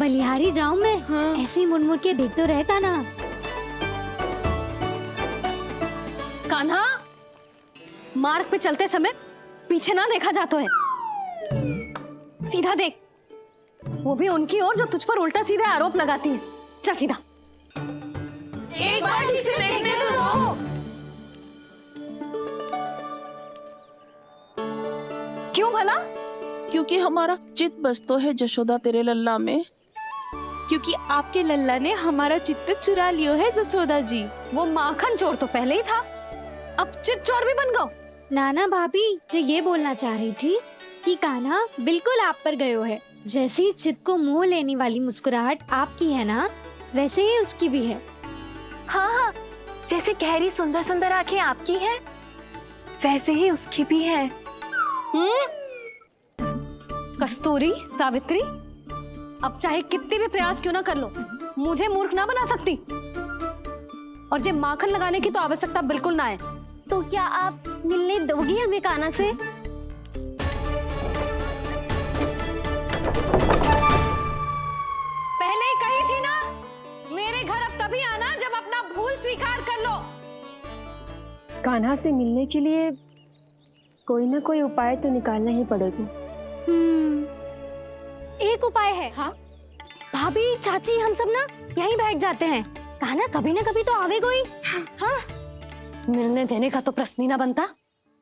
बलिहारी जाऊं मैं? हाँ। ऐसे ही मुड़ मुड़ के देख तो रहता ना। कान्हा, मार्ग पे चलते समय पीछे ना देखा जाता है, सीधा देख। वो भी उनकी ओर जो तुझ पर उल्टा सीधा आरोप लगाती है। चल सीधा। एक बार ठीक से देखने तो दो। क्यों भला? क्योंकि हमारा चित्त बसतो है जशोदा तेरे लल्ला में। क्योंकि आपके लल्ला ने हमारा चित्त चुरा लियो है जसोदा जी। वो माखन चोर तो पहले ही था, अब चित चोर भी बन गो। नाना भाभी जो ये बोलना चाह रही थी कि कान्हा बिल्कुल आप पर गयो है। जैसे ही चित को मोह लेने वाली मुस्कुराहट आपकी है ना, वैसे ही उसकी भी है। हाँ हाँ, जैसे गहरी सुंदर सुंदर आंखें आपकी हैं, वैसे ही उसकी भी है। कस्तूरी, सावित्री, अब चाहे कितने भी प्रयास क्यों ना कर लो, मुझे मूर्ख ना बना सकती। और जे माखन लगाने की तो आवश्यकता बिल्कुल ना है। तो क्या आप मिलने दोगी हमें कान्हा से? पहले ही कही थी ना, मेरे घर अब तभी आना जब अपना भूल स्वीकार कर लो। कान्हा से मिलने के लिए कोई ना कोई उपाय तो निकालना ही पड़ेगा। एक उपाय है। हाँ? भाभी, चाची, हम सब ना यहीं बैठ जाते हैं। कान्हा कभी ना कभी तो आवेगा ही। हाँ। मिलने देने का तो प्रश्न ही ना बनता।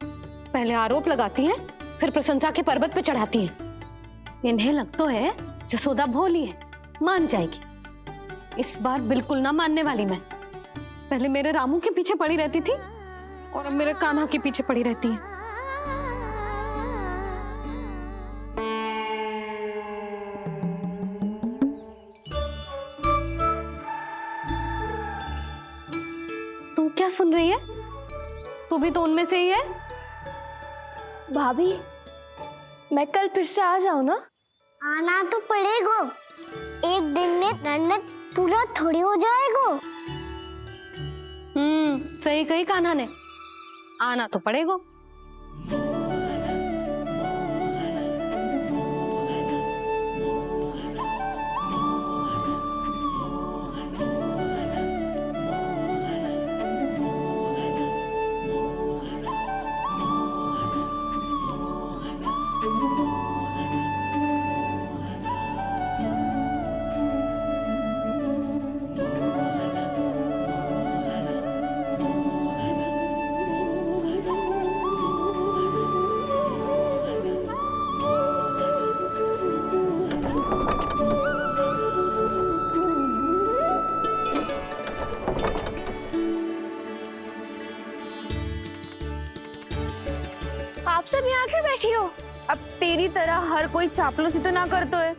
पहले आरोप लगाती हैं, फिर प्रशंसा के पर्वत पे चढ़ाती हैं। इन्हें लगता है जसोदा भोली है, मान जाएगी। इस बार बिल्कुल ना मानने वाली मैं। पहले मेरे रामू के पीछे पड़ी रहती थी और अब मेरे कान्हा के पीछे पड़ी रहती है। तू क्या सुन रही है? तू भी तो उनमें से ही है। भाभी, मैं कल फिर से आ जाऊँ ना? आना तो पड़ेगा। एक दिन में नन्नत पूरा थोड़ी हो जाएगा। सही कही कान्हा ने, आना तो पड़ेगा। आप सब यहाँ क्यों बैठी हो? अब तेरी तरह हर कोई चापलूसी तो ना करतो है,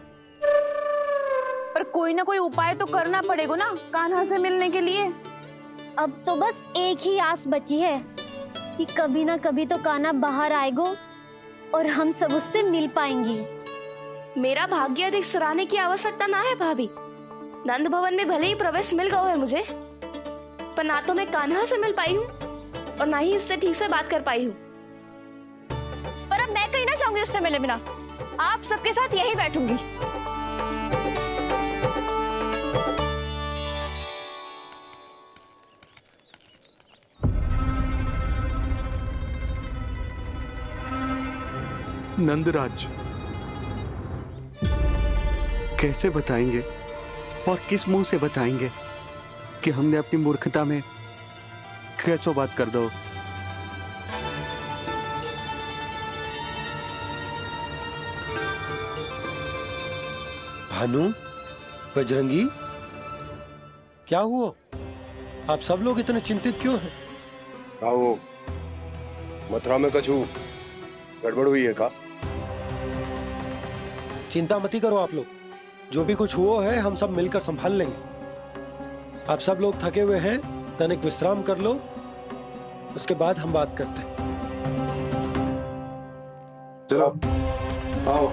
पर कोई ना कोई उपाय तो करना पड़ेगा ना कान्हा से मिलने के लिए। अब तो बस एक ही आस बची है कि कभी ना कभी तो कान्हा बाहर आएगा और हम सब उससे मिल पाएंगे। मेरा भाग्य अधिक सराहने की आवश्यकता ना है भाभी। नंद भवन में भले ही प्रवेश मिल गया है मुझे, पर ना तो मैं कान्हा से मिल पाई हूँ और ना ही उससे ठीक से बात कर पाई हूँ। पर अब मैं कहीं ना चाहूंगी उससे मिले बिना। आप सबके साथ यहीं बैठूंगी। नंदराज, कैसे बताएंगे और किस मुंह से बताएंगे कि हमने अपनी मूर्खता में कैसो बात कर दो। भानु, बजरंगी, क्या हुआ? आप सब लोग इतने चिंतित क्यों हैं? आओ, मथुरा में कछु गड़बड़ हुई है का? चिंता मती करो आप लोग, जो भी कुछ हुआ है हम सब मिलकर संभाल लेंगे। आप सब लोग थके हुए हैं, तनिक विश्राम कर लो, उसके बाद हम बात करते हैं। चलो, आओ।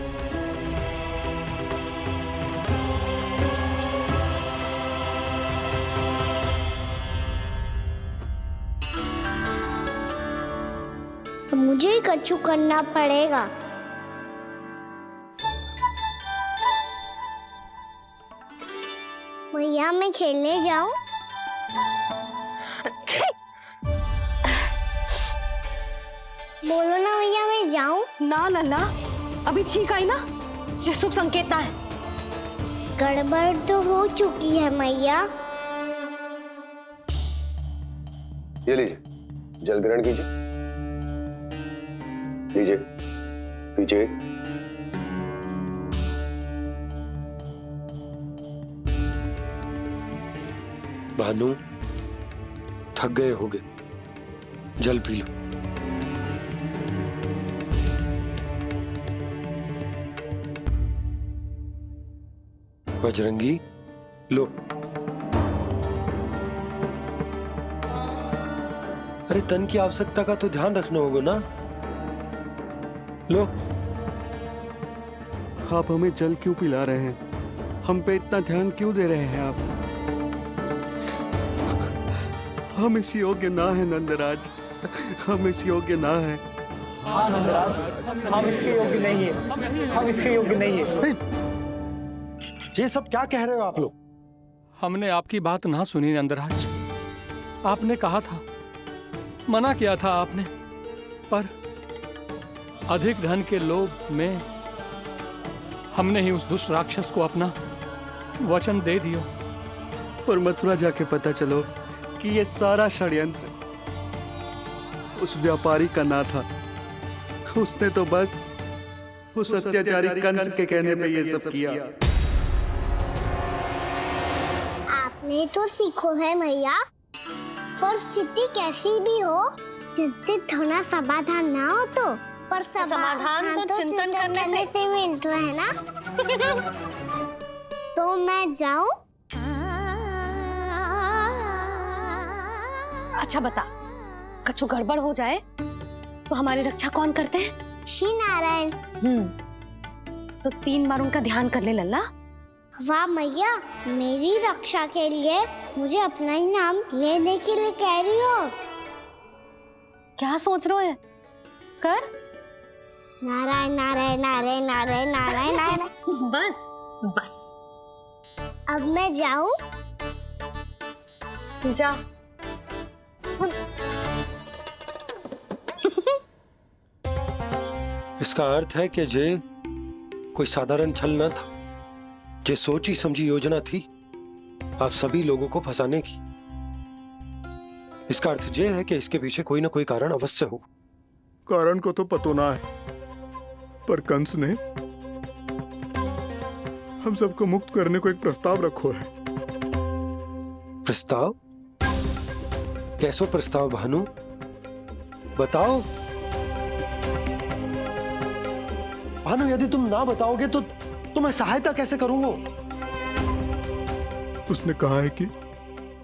तो मुझे ही कछु करना पड़ेगा। मैया मैं खेलने जाऊं? बोलो ना मैया मैं जाऊं? ना लल्ला, अभी छींक आई ना, ये शुभ संकेत ना है। गड़बड़ तो हो चुकी है मैया। ये लीजिए, जल ग्रहण कीजिए। लीजिए, पीछे। भानु, थक गए होगे, जल पी लो। बजरंगी, लो। अरे तन की आवश्यकता का तो ध्यान रखना होगा ना। लो। आप हमें जल क्यों पिला रहे हैं? हम पे इतना ध्यान क्यों दे रहे हैं आप? हम इस योग्य ना है नंदराज, हम इस योग्य ना है। हाँ नंदराज, हम इसके योग्य नहीं है, हम इसके योग्य नहीं है। ये सब क्या कह रहे हो आप लोग? हमने आपकी बात ना सुनी नंदराज। आपने कहा था, मना किया था आपने, पर अधिक धन के लोभ में हमने ही उस दुष्ट राक्षस को अपना वचन दे दिया। और मथुरा जाके पता चलो कि ये सारा षड्यंत्र उस व्यापारी का ना था। उसने तो बस उस अत्याचारी कंस के कहने पे ये सब किया। आपने तो सीखो है मैया, पर स्थिति कैसी भी हो, चिंतित होना समाधान ना हो तो, पर समाधान तो चिंतन करने से मिलता है ना। तो मैं जाऊं? अच्छा बता, कछु गड़बड़ हो जाए तो हमारी रक्षा कौन करते हैं? श्री नारायण। तो 3 बार उनका ध्यान कर ले लल्ला। वाह मैया, मेरी रक्षा के लिए मुझे अपना ही नाम लेने के लिए कह रही हो? क्या सोच रहे हो? कर। नारायण नारायण नारायण नारायण नारायण नारायण। बस बस। अब मैं जाऊं? जा। इसका अर्थ है कि जे कोई साधारण छल न था, जे सोची समझी योजना थी आप सभी लोगों को फंसाने की। इसका अर्थ ये है कि इसके पीछे कोई ना कोई कारण अवश्य हो। कारण को तो पतो ना है, पर कंस ने हम सबको मुक्त करने को एक प्रस्ताव रखो है। प्रस्ताव? कैसो प्रस्ताव भानु, बताओ। भानु, यदि तुम ना बताओगे तो मैं सहायता कैसे करूंगा? उसने कहा है कि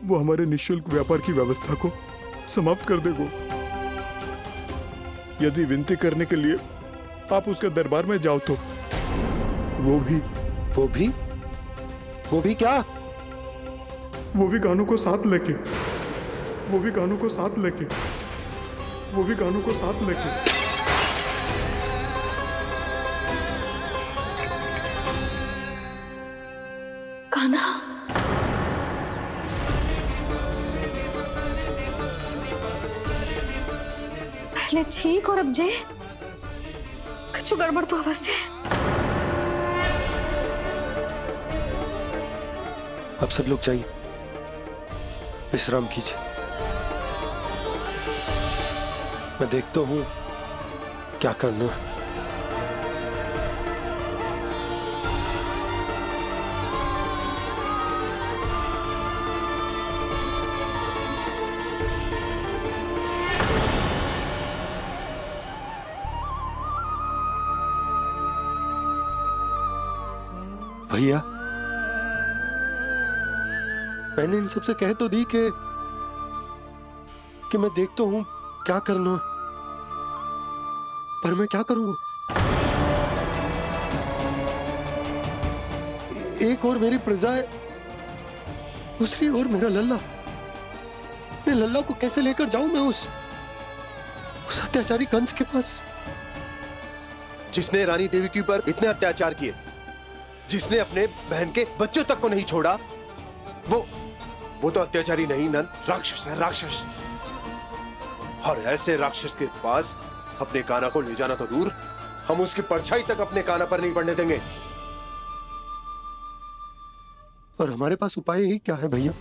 वो हमारे निःशुल्क व्यापार की व्यवस्था को समाप्त कर देगा यदि विनती करने के लिए आप उसके दरबार में जाओ तो। वो भी क्या? वो भी गानों को साथ लेके, वो भी गानों को साथ लेके, वो भी गानों को साथ लेके। कान्हा, पहले छींक और अब जे, कुछ गड़बड़ तो अवश्य है। अब सब लोग जाइए, विश्राम कीजिए। मैं देखता हूं क्या करना है। भैया, मैंने इन सबसे कह तो दी कि मैं देखता हूं क्या करना, पर मैं क्या करूंगा? एक और मेरी प्रजा है, दूसरी ओर मेरा लल्ला। मैं लल्ला को कैसे लेकर जाऊं मैं उस अत्याचारी कंस के पास, जिसने रानी देवी के ऊपर इतने अत्याचार किए, जिसने अपने बहन के बच्चों तक को नहीं छोड़ा, वो तो अत्याचारी नहीं नंद, राक्षस है, राक्षस। और ऐसे राक्षस के पास अपने कान्हा को ले जाना तो दूर, हम उसकी परछाई तक अपने कान्हा पर नहीं पड़ने देंगे। और हमारे पास उपाय ही क्या है भैया?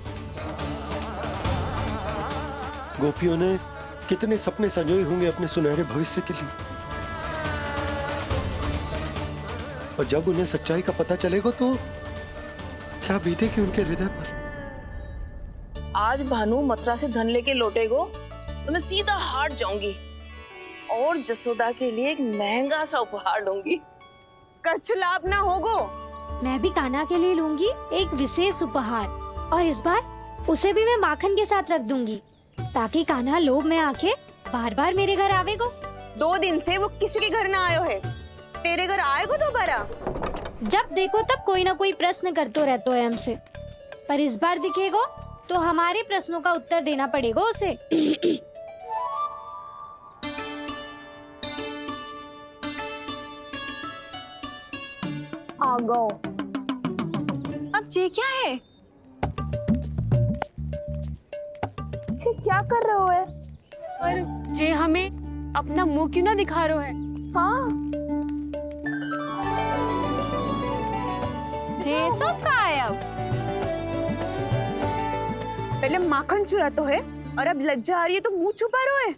गोपियों ने कितने सपने संजोए होंगे अपने सुनहरे भविष्य के लिए, और जब उन्हें सच्चाई का पता चलेगा तो क्या बीतेगी उनके हृदय पर। आज भानु मथुरा से धन लेके लौटेगो तो मैं सीधा हाट जाऊंगी और जसोदा के लिए एक महंगा सा उपहार दूंगी। कछु लाभ ना होगो। मैं भी कान्हा के लिए लूंगी एक विशेष उपहार, और इस बार उसे भी मैं माखन के साथ रख दूंगी, ताकि कान्हा लोभ में आके बार बार मेरे घर आवेगो। 2 दिन से वो किसी के घर ना आयो है, तेरे घर आएगो दोबारा? जब देखो तब कोई ना कोई प्रश्न करते रहते है हमसे, पर इस बार दिखेगो तो हमारे प्रश्नों का उत्तर देना पड़ेगा उसे। आ गो। अब ये क्या है? ये क्या कर रहे हो है? पर जे हमें अपना मुंह क्यों ना दिखा रहे है? हाँ, जे सब का है अब? पहले माखन चुरा तो है, और अब लज्जा आ रही है तो मुंह छुपा रहे है।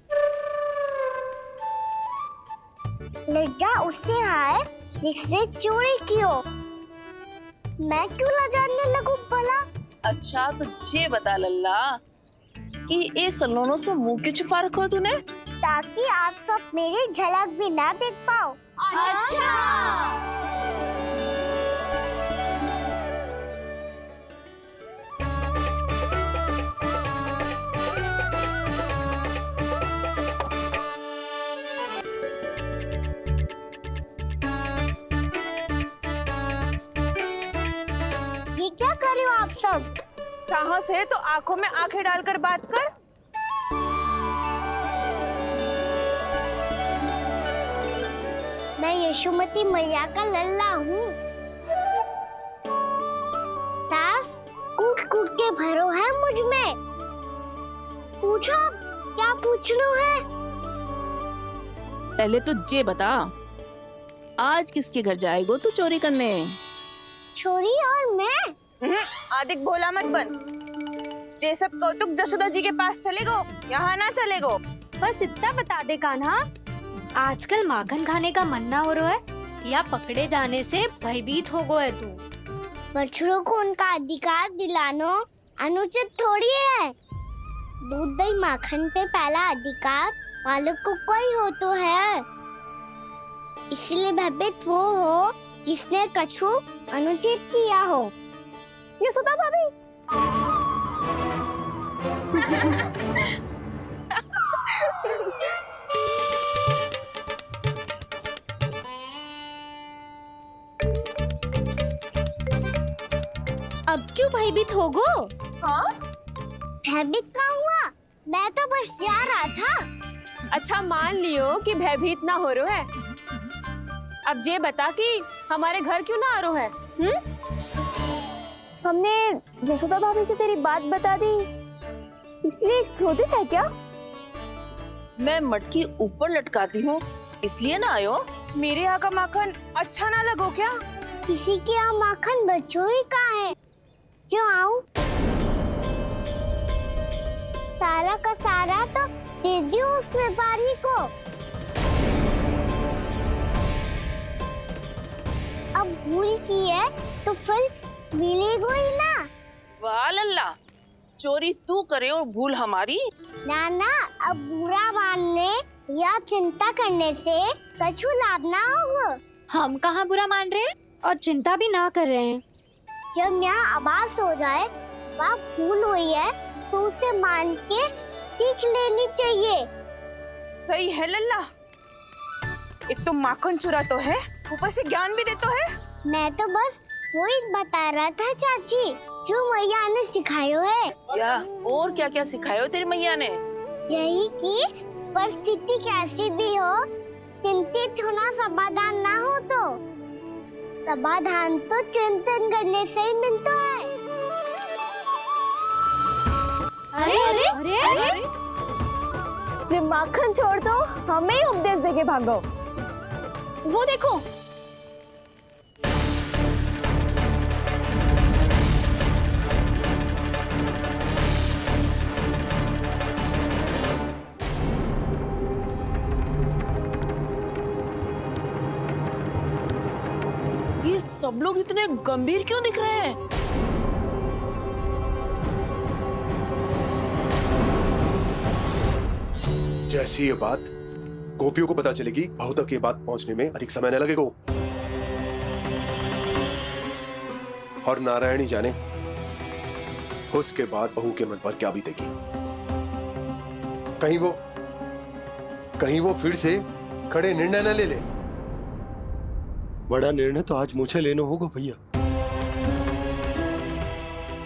लज्जा उससे आए जिससे चोरी की हो। मैं क्यों लजाने लगूं भला? अच्छा तो ये बता लल्ला कि ये सलोनों से मुंह क्यों छुपा रखो तूने? ताकि आप सब मेरी झलक भी ना देख पाओ। अच्छा। ये क्या कर रहे हो आप सब? साहस है तो आंखों में आंखें डालकर बात कर। मैं यशोमती मैया का लल्ला हूँ। सास कूट कूट के भरो है मुझ में। पूछो क्या पूछना है? पहले तो ये बता, आज किसके घर जाएगो तू चोरी करने? छोरी और मैं। आदिक भोला मत बन। जे सब कौतुक जसोदा जी के पास चलेगो, यहाँ ना चलेगो। बस इतना बता दे कान्हा, आजकल माखन खाने का मन ना हो रहा है या पकड़े जाने से भयभीत हो गए तू? बछड़ों को उनका अधिकार दिलाना अनुचित थोड़ी है। दूध दही माखन पे पहला अधिकार मालिक को कोई हो तो है। इसलिए भयभीत वो हो जिसने कछु अनुचित किया हो। यशोदा भाभी। अब क्यों भयभीत हो गो? हाँ? भयभीत का हुआ? मैं तो बस जा रहा था। अच्छा मान लियो कि भयभीत ना हो रहा है। अब ये बता कि हमारे घर क्यों ना आ रहा है? हमने यशोदा भाभी से तेरी बात बता दी, इसलिए क्रोधित है क्या? मैं मटकी ऊपर लटकाती हूँ इसलिए ना आयो? मेरे यहाँ का माखन अच्छा ना लगो क्या? किसी के यहाँ माखन बचो ही कहाँ है जो आऊं? सारा का सारा तो दे दियो उस व्यापारी को। अब भूल की है तो फिर मिलेगो ही ना। वाह लल्ला, चोरी तू करे और भूल हमारी। ना ना, अब बुरा मानने या चिंता करने से कछु लाभ ना होगा। हम कहाँ बुरा मान रहे हैं और चिंता भी ना कर रहे हैं। जब यहाँ आभास हो जाए वहाँ भूल हुई है तो उसे मान के सीख लेनी चाहिए। सही है लल्ला, एक तो माखन चुरा तो है, ऊपर से ज्ञान भी दे तो है। मैं तो बस वही बता रहा था चाची जो मैया ने सिखायो है। क्या और क्या क्या सिखायो तेरी मैया ने? यही कि परिस्थिति कैसी भी हो, चिंतित होना समाधान ना हो तो समाधान तो चिंतन करने से ही मिलता है। अरे अरे अरे, अरे? जब माखन छोड़ दो हमें ही उपदेश देके भागो। वो देखो, ये सब लोग इतने गंभीर क्यों दिख रहे हैं? जैसी ये बात गोपियों को पता चलेगी, बहू तक ये बात पहुंचने में अधिक समय न लगेगा। और नारायण ही जाने उसके बाद बहू के मन पर क्या बीतेगी। कहीं वो फिर से खड़े निर्णय न ले ले। बड़ा निर्णय तो आज मुझे लेना होगा भैया।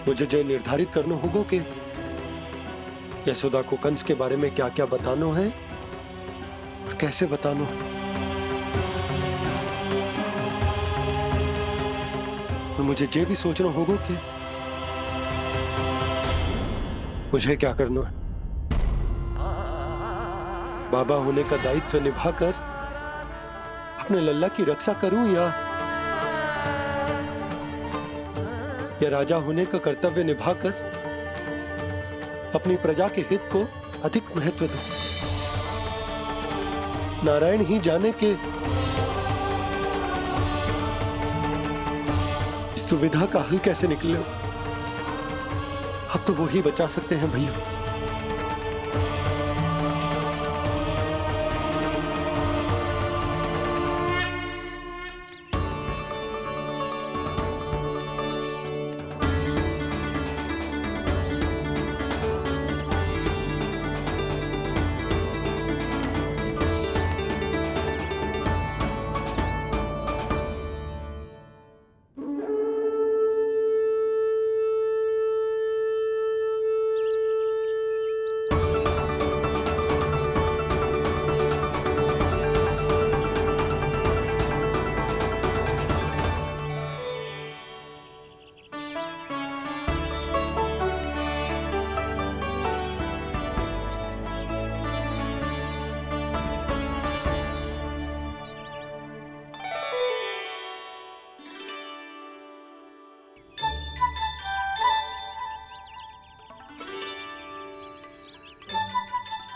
मुझे जो निर्धारित करना होगा कि यशोदा को कंस के बारे में क्या क्या बताना है और कैसे बताना है। और मुझे ये भी सोचना होगा कि मुझे क्या करना है। बाबा होने का दायित्व निभाकर अपने लल्ला की रक्षा करूं या राजा होने का कर्तव्य निभाकर अपनी प्रजा के हित को अधिक महत्व दूं। नारायण ही जाने के इस दुविधा का हल कैसे निकले। अब तो वो ही बचा सकते हैं भैया।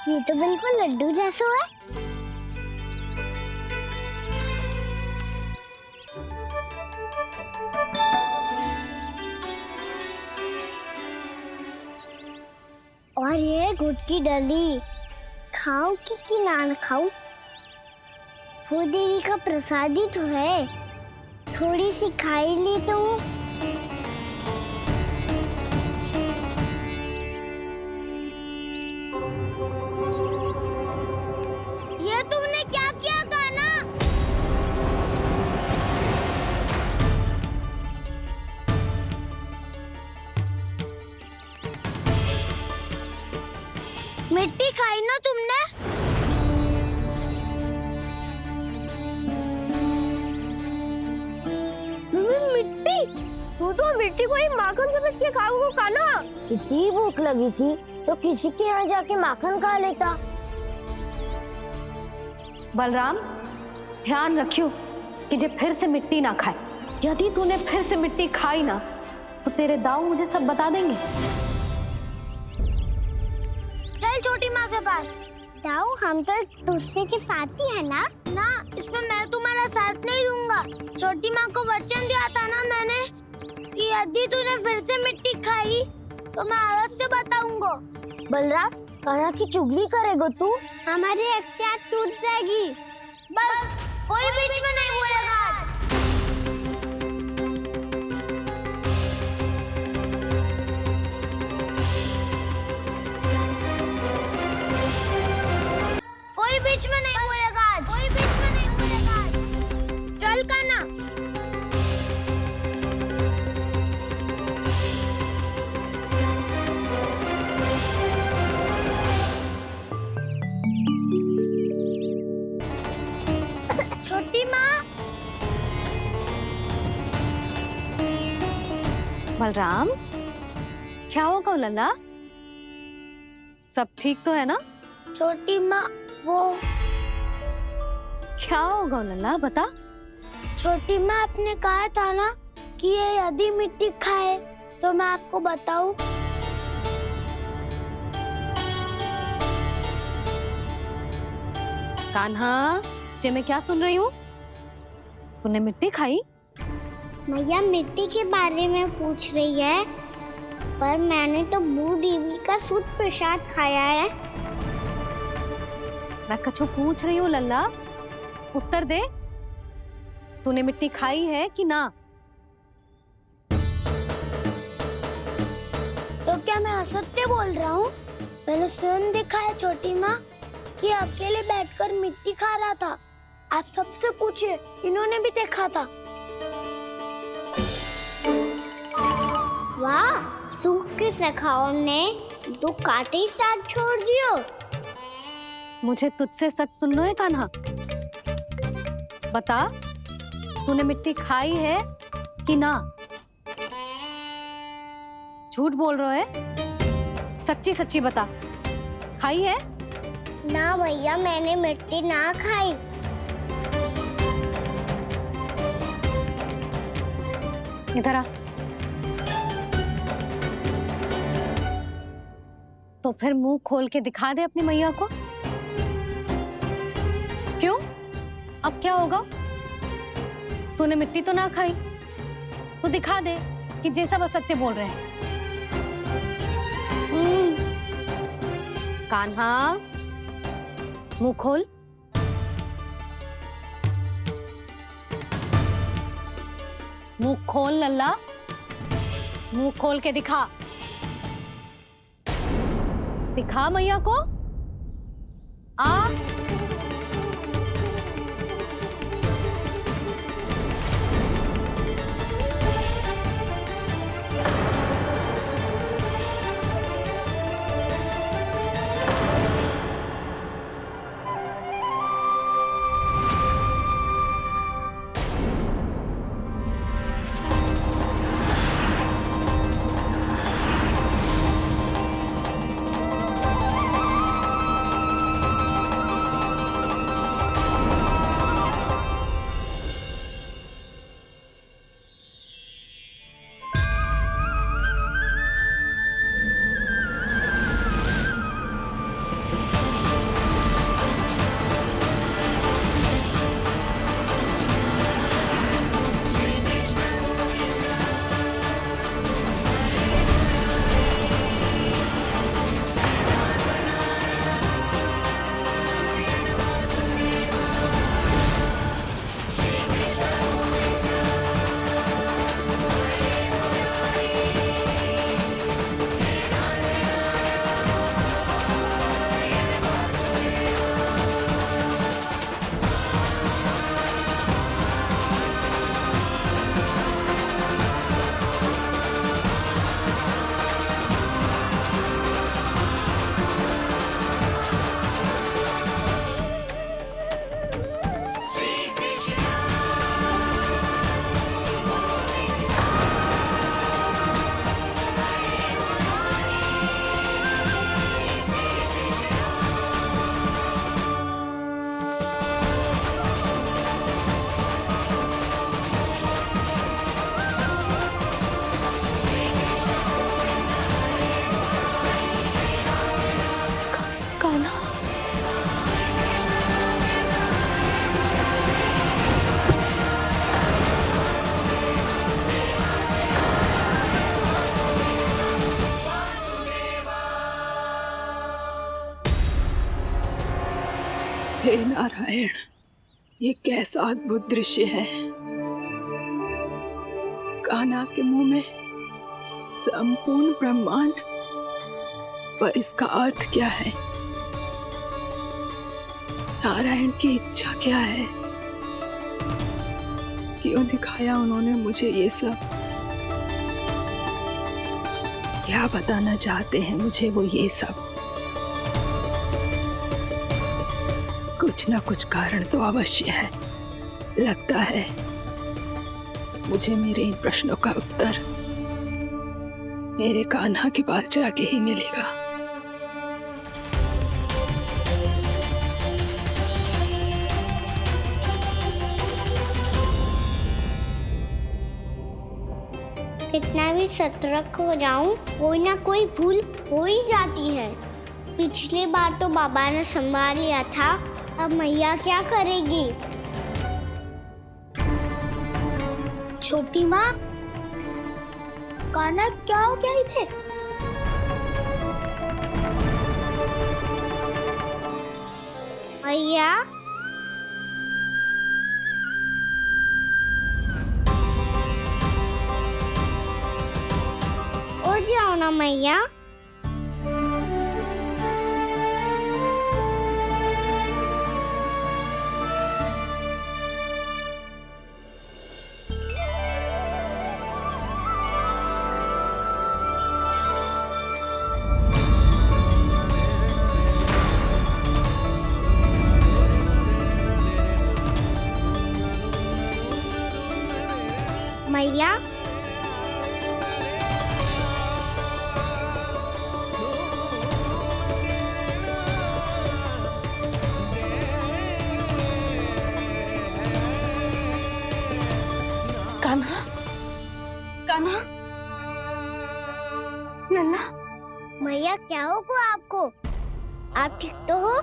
ये तो बिल्कुल लड्डू जैसा है। और ये गुड़ की डली खाऊं कि ना खाऊं? वो देवी का प्रसाद ही तो है, थोड़ी सी खाई ली तो। ये तुमने क्या किया कान्हा? मिट्टी खाई ना तुमने? मिट्टी? तू तो मिट्टी को ही माखन से पीट के खाओगे कान्हा। इतनी भूख लगी थी तो किसी के यहाँ जाके माखन खा लेता। बलराम, ध्यान रखियो कि जे फिर से मिट्टी ना खाए। यदि तूने फिर से मिट्टी खाई ना तो तेरे दाऊ मुझे सब बता देंगे। चल छोटी माँ के पास। दाऊ, हम तो एक दूसरे के साथ ही है ना? ना, इसमें मैं तुम्हारा साथ नहीं दूंगा। छोटी माँ को वचन दिया था ना मैंने कि यदि तूने फिर से मिट्टी खाई तो मैं अवश्य बताऊंगा। बलराम, कान्हा की चुगली करेगा तू? हमारी अख्तियार टूट जाएगी। बस कोई बीच में नहीं बोलेगा आज। कोई बीच में नहीं बोलेगा आज। कोई बीच में नहीं बोलेगा आज। चल कान्हा। छोटी माँ। बलराम, क्या होगा लल्ला? सब ठीक तो है ना? छोटी माँ वो क्या होगा लल्ला, बता। छोटी माँ आपने कहा था ना कि ये यदि मिट्टी खाए तो मैं आपको बताऊं। कान्हा, जे मैं क्या सुन रही हूँ? तूने मिट्टी खाई? मैया मिट्टी के बारे में पूछ रही है, पर मैंने तो भू देवी का शुद्ध प्रसाद खाया है। मैं कछु पूछ रही हूँ लल्ला, उत्तर दे। तूने मिट्टी खाई है कि ना? तो क्या मैं असत्य बोल रहा हूँ? मैंने स्वयं देखा है छोटी माँ कि अकेले बैठकर मिट्टी खा रहा था। आप सबसे पूछिए, इन्होंने भी देखा था। वाह, सूख के सखाओं ने 2 कांटे ही साथ छोड़ दियो। मुझे तुझसे सच सुनना है कान्हा। बता, तूने मिट्टी खाई है कि ना? झूठ बोल रहा है, सच्ची सच्ची बता, खाई है? ना भैया, मैंने मिट्टी ना खाई। इधर आ। तो फिर मुंह खोल के दिखा दे अपनी मैया को। क्यों? अब क्या होगा? तूने मिट्टी तो ना खाई, तो दिखा दे कि जे सब असत्य बोल रहे हैं। कान्हा, मुंह खोल। मुंह खोल लल्ला, मुंह खोल के दिखा। दिखा मैया को। आ हे नारायण, ये कैसा अद्भुत दृश्य है। कान्हा के मुंह में संपूर्ण ब्रह्मांड, पर इसका अर्थ क्या है? नारायण की इच्छा क्या है? क्यों दिखाया उन्होंने मुझे ये सब? क्या बताना चाहते हैं मुझे वो ये सब? कुछ ना कुछ कारण तो अवश्य है। लगता है मुझे मेरे इन प्रश्नों का उत्तर मेरे कान्हा के पास जाके ही मिलेगा। भी सतर्क हो जाऊं, कोई ना कोई भूल हो ही जाती है। पिछली बार तो बाबा ने संभाल लिया था, अब मैया क्या करेगी? छोटी माँ, कान्हा क्या हो गया इधर? मैया, उठ जाओ ना मैया। मैया, कान्हा, कान्हा, लल्ला। मैया क्या होगा आपको? आप ठीक तो हो?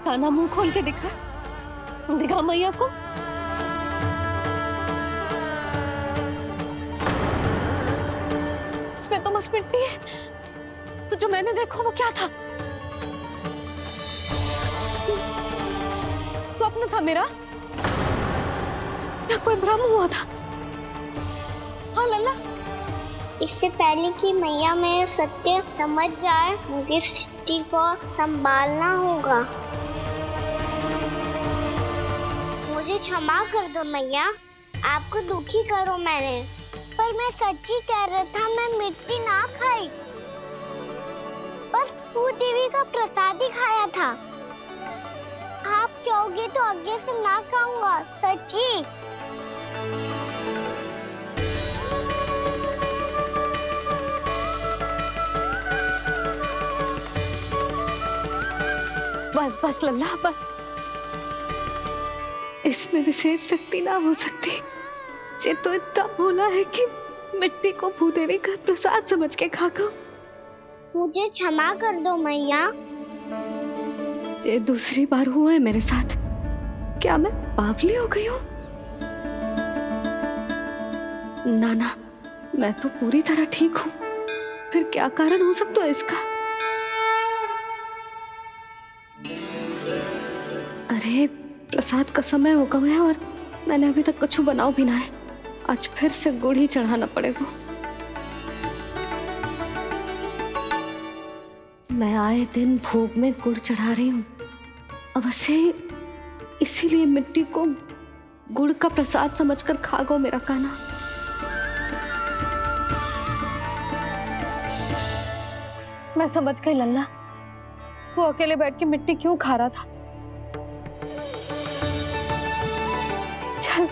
कान्हा मुंह खोल के दिखा, दिखा मैया को। इसमें तो बस मिट्टी है, तो जो मैंने देखा वो क्या था? स्वप्न था मेरा या कोई भ्रम हुआ था? हाँ लल्ला, इससे पहले कि मैया मेरे सत्य समझ जाए, मुझे स्थिति को संभालना होगा। मुझे क्षमा कर दो मैया, आपको दुखी करो मैंने, पर मैं सच्ची कह रहा था, मैं मिट्टी ना खाई, बस भूदेवी का प्रसाद ही खाया था। आप कहोगे तो आगे से ना खाऊंगा, सच्ची। बस बस लल्ला, बस। इसमें विशेष शक्ति ना हो सकती। ये तो इतना भोला है कि मिट्टी को भूदेवी का प्रसाद समझ के खा गया। मुझे क्षमा कर दो मैया। ये दूसरी बार हुआ है मेरे साथ। क्या मैं बावली हो गई हूँ? ना ना, मैं तो पूरी तरह ठीक हूँ। फिर क्या कारण हो सकता है इसका? अरे प्रसाद का समय हो गया है और मैंने अभी तक कुछ बनाओ भी ना है। आज फिर से गुड़ ही चढ़ाना पड़ेगा। मैं आए दिन भोग में गुड़ चढ़ा रही हूँ, अवश्य इसीलिए मिट्टी को गुड़ का प्रसाद समझकर खा गो मेरा कान्हा। मैं समझ गई लल्ला, वो अकेले बैठ के मिट्टी क्यों खा रहा था। चल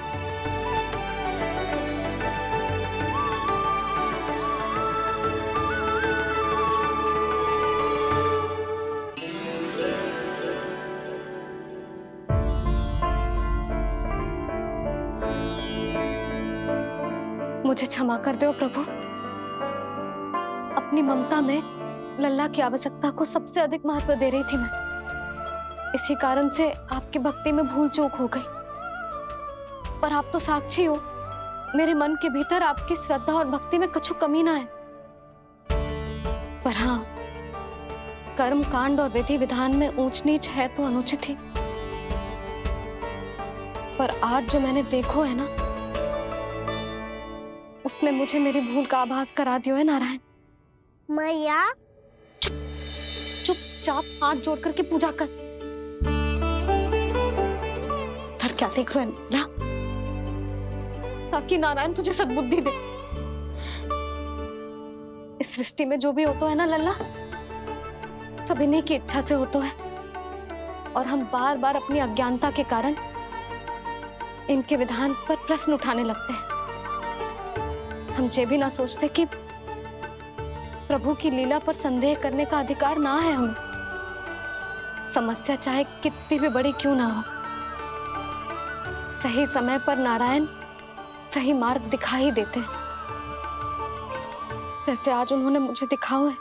मुझे क्षमा कर दो प्रभु। अपनी ममता में लल्ला की आवश्यकता को सबसे अधिक महत्व दे रही थी मैं। इसी कारण से आपकी भक्ति में भूल चूक हो गई। पर आप तो साक्षी हो, मेरे मन के भीतर आपकी श्रद्धा और भक्ति में कुछ कमी ना है। पर हाँ, कर्म कांड और विधि विधान में ऊंच नीच है तो अनुचित ही। पर आज जो मैंने देखो है ना, उसने मुझे मेरी भूल का आभास करा दिया है नारायण। मैया, चुपचाप हाथ जोड़ करके पूजा कर। सर क्या देख रहे हैं ना? ताकि नारायण तुझे सद्बुद्धि दे। इस सृष्टि में जो भी होता है ना लल्ला, सब इन्हीं की इच्छा से होता है। और हम बार बार अपनी अज्ञानता के कारण इनके विधान पर प्रश्न उठाने लगते हैं। हम ये भी ना सोचते कि प्रभु की लीला पर संदेह करने का अधिकार ना है हमें। समस्या चाहे कितनी भी बड़ी क्यों ना हो, सही समय पर नारायण सही मार्ग दिखा ही देते हैं। जैसे आज उन्होंने मुझे दिखा है।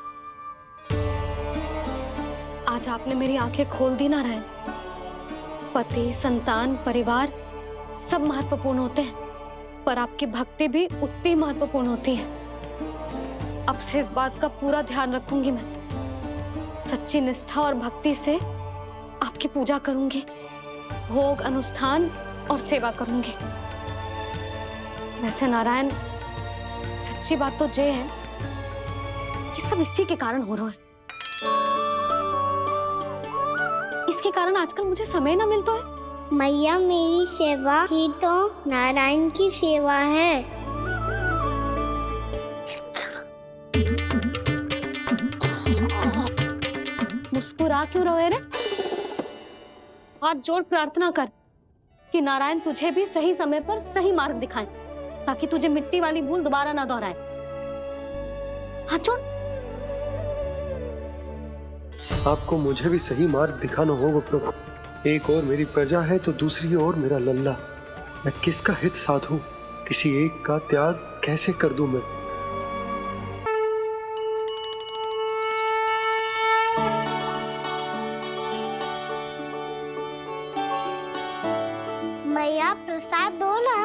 आज आपने मेरी आंखें खोल दी नारायण। पति, संतान, परिवार सब महत्वपूर्ण होते हैं, पर आपकी भक्ति भी उतनी महत्वपूर्ण होती है। अब से इस बात का पूरा ध्यान रखूंगी मैं। सच्ची निष्ठा और भक्ति से आपकी पूजा करूंगी, भोग, अनुष्ठान और सेवा करूंगी। वैसे नारायण, सच्ची बात तो ये है कि सब इसी के कारण हो रहा है। इसके कारण आजकल मुझे समय ना मिलता है। मैया, मेरी सेवा ही तो नारायण की सेवा है। मुस्कुरा क्यों रहे रे? हाथ जोड़ प्रार्थना कर कि नारायण तुझे भी सही समय पर सही मार्ग दिखाएं, ताकि तुझे मिट्टी वाली भूल दोबारा ना दोहराए। हाथ जोड़। आपको मुझे भी सही मार्ग दिखाना होगा प्रभु। एक और मेरी प्रजा है तो दूसरी ओर मेरा लल्ला। मैं किसका हित साधूं? किसी एक का त्याग कैसे कर दूं मैं? मैया, प्रसाद दो ना।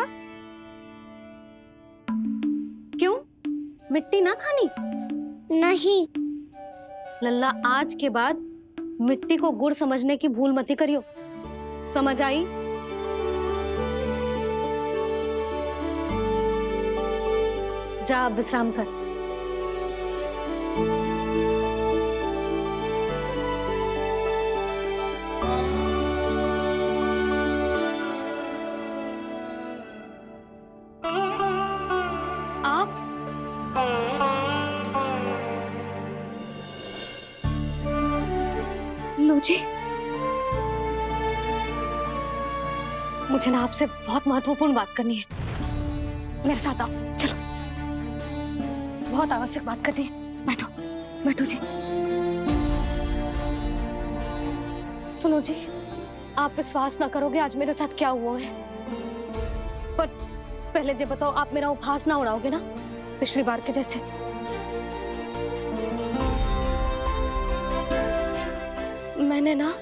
क्यों? मिट्टी ना खानी? नहीं। लल्ला, आज के बाद मिट्टी को गुड़ समझने की भूल मत करियो। समझ आई? जा विश्राम कर। आप लो जी, मुझे ना आपसे बहुत महत्वपूर्ण बात करनी है। मेरे साथ आओ, चलो। बहुत आवश्यक बात करनी है। बैठो, बैठो जी। सुनो जी, आप विश्वास ना करोगे आज मेरे साथ क्या हुआ है। पर पहले ये बताओ, आप मेरा उपहास ना उड़ाओगे ना, पिछली बार के जैसे? मैंने ना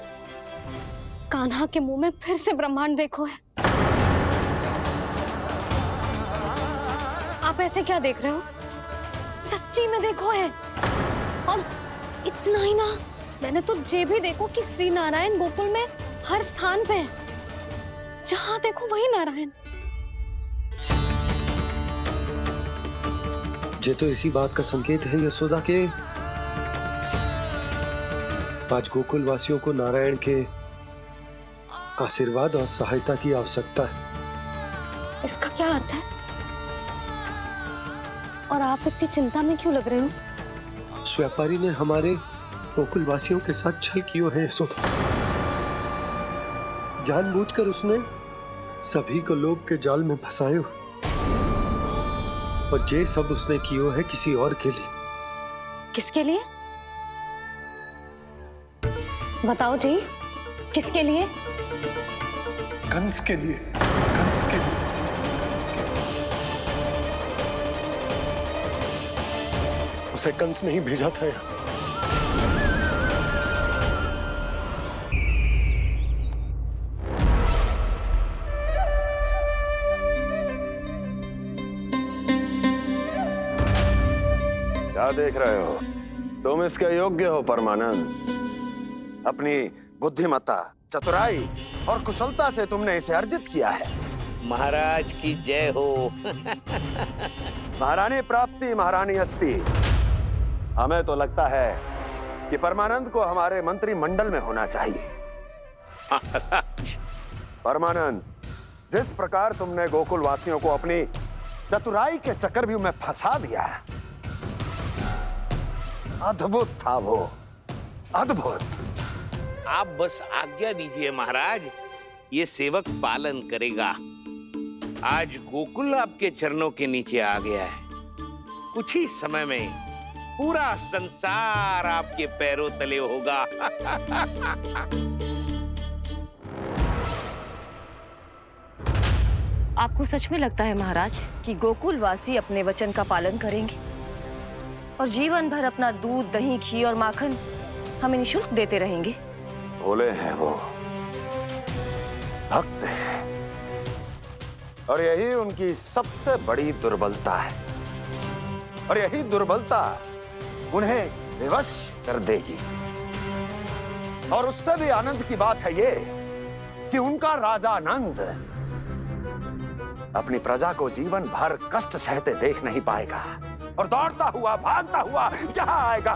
कान्हा के मुंह में फिर से ब्रह्मांड देखो है। आप ऐसे क्या देख रहे हो? सच्ची में देखो है। और इतना ही ना, मैंने तो ये भी देखो कि श्री नारायण गोकुल में हर स्थान पे है। जहां देखो वही नारायण। ये तो इसी बात का संकेत है यशोदा के आज गोकुल वासियों को नारायण के आशीर्वाद और सहायता की आवश्यकता है। इसका क्या अर्थ है? और आप इतनी चिंता में क्यों लग रहे हो? उस व्यापारी ने हमारे गोकुल वासियों के साथ छल किया है यशोदा। जानबूझकर उसने सभी को लोभ के जाल में फंसायो, और ये सब उसने कियो है किसी और के लिए। किसके लिए? बताओ जी, किसके लिए? कंस के लिए। कंस के लिए। उसे कंस नहीं भेजा था यहाँ। क्या देख रहे हो? तुम इसके योग्य हो परमानंद। अपनी बुद्धिमत्ता, चतुराई और कुशलता से तुमने इसे अर्जित किया है। महाराज की जय हो। महारानी प्राप्ति महारानी अस्ति। हमें तो लगता है कि परमानंद को हमारे मंत्रिमंडल में होना चाहिए। महाराज, परमानंद, जिस प्रकार तुमने गोकुल वासियों को अपनी चतुराई के चक्रव्यूह में फंसा दिया, अद्भुत था वो, अद्भुत। आप बस आज्ञा दीजिए महाराज, ये सेवक पालन करेगा। आज गोकुल आपके चरणों के नीचे आ गया है। कुछ ही समय में पूरा संसार आपके पैरों तले होगा। आपको सच में लगता है महाराज कि गोकुल वासी अपने वचन का पालन करेंगे? और जीवन भर अपना दूध, दही, घी और माखन हमें निःशुल्क देते रहेंगे। भोले हैं वो, भक्त हैं, और यही उनकी सबसे बड़ी दुर्बलता है। और यही दुर्बलता उन्हें विवश कर देगी। और उससे भी आनंद की बात है ये कि उनका राजा नंद अपनी प्रजा को जीवन भर कष्ट सहते देख नहीं पाएगा और दौड़ता हुआ, भागता हुआ यहाँ आएगा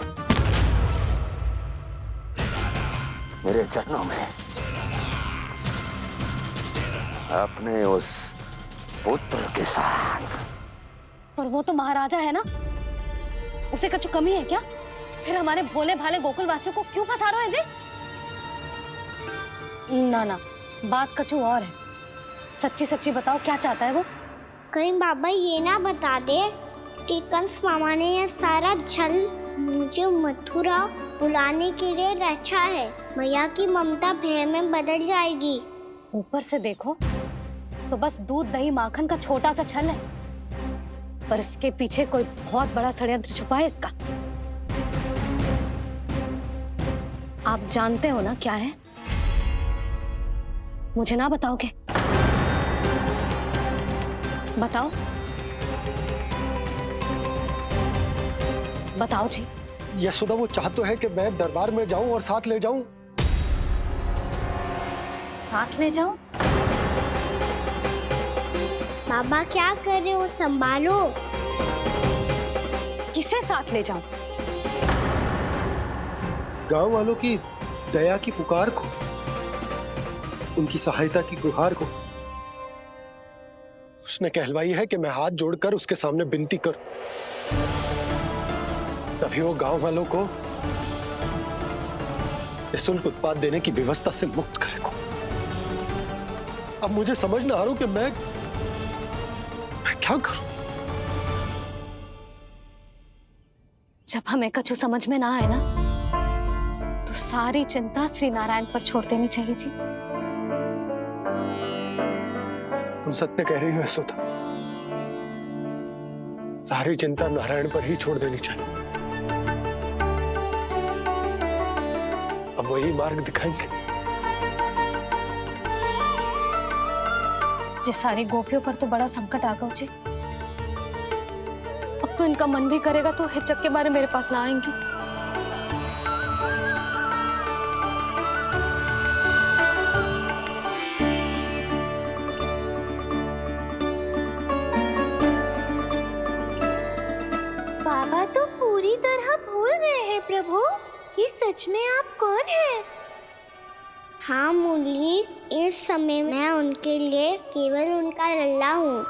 मेरे चरणों में, अपने उस पुत्र के साथ। पर वो तो महाराजा है ना, उसे कुछ कमी है क्या? फिर हमारे भोले भाले गोकुल वासियों को क्यों फंसा रहे हैं जी? ना ना, बात कछु और है। सच्ची सच्ची बताओ, क्या चाहता है वो? कहीं बाबा ये ना बता दे कि कंस मामा ने यह सारा छल मुझे मथुरा बुलाने के लिए रचा है। मैया की ममता भय में बदल जाएगी। ऊपर से देखो तो बस दूध, दही, माखन का छोटा सा छल है, पर इसके पीछे कोई बहुत बड़ा षड्यंत्र छुपा है इसका। आप जानते हो ना क्या है? मुझे ना बताओगे? बताओ बताओ जी। यशोदा, वो चाह तो है कि मैं दरबार में जाऊं और साथ ले जाऊं। साथ ले जाऊं? बाबा क्या कर रहे हो, संभालो। किसे साथ ले जाऊं? गांव वालों की दया की पुकार को, उनकी सहायता की गुहार को। उसने कहलवाई है कि मैं हाथ जोड़कर उसके सामने विनती करूं, तभी वो गांव वालों को निःशुल्क उत्पाद देने की व्यवस्था से मुक्त करेगा। अब मुझे समझ ना आ रहा कि मैं क्या करूं। जब हमें कछु समझ में ना आए ना, तो सारी चिंता श्री नारायण पर छोड़ देनी चाहिए जी। तुम सत्य कह रही हो यशोदा, सारी चिंता नारायण पर ही छोड़ देनी चाहिए। अब वही मार्ग दिखाएंगे। जिस सारी गोपियों पर तो बड़ा संकट आ गया जी। अब तो इनका मन भी करेगा तो हिचक के बारे मेरे पास ना आएंगी। बाबा तो पूरी तरह भूल गए हैं प्रभु, ये सच में आप कौन हैं? हाँ मुरली, इस समय मैं उनके लिए केवल उनका लल्ला हूँ।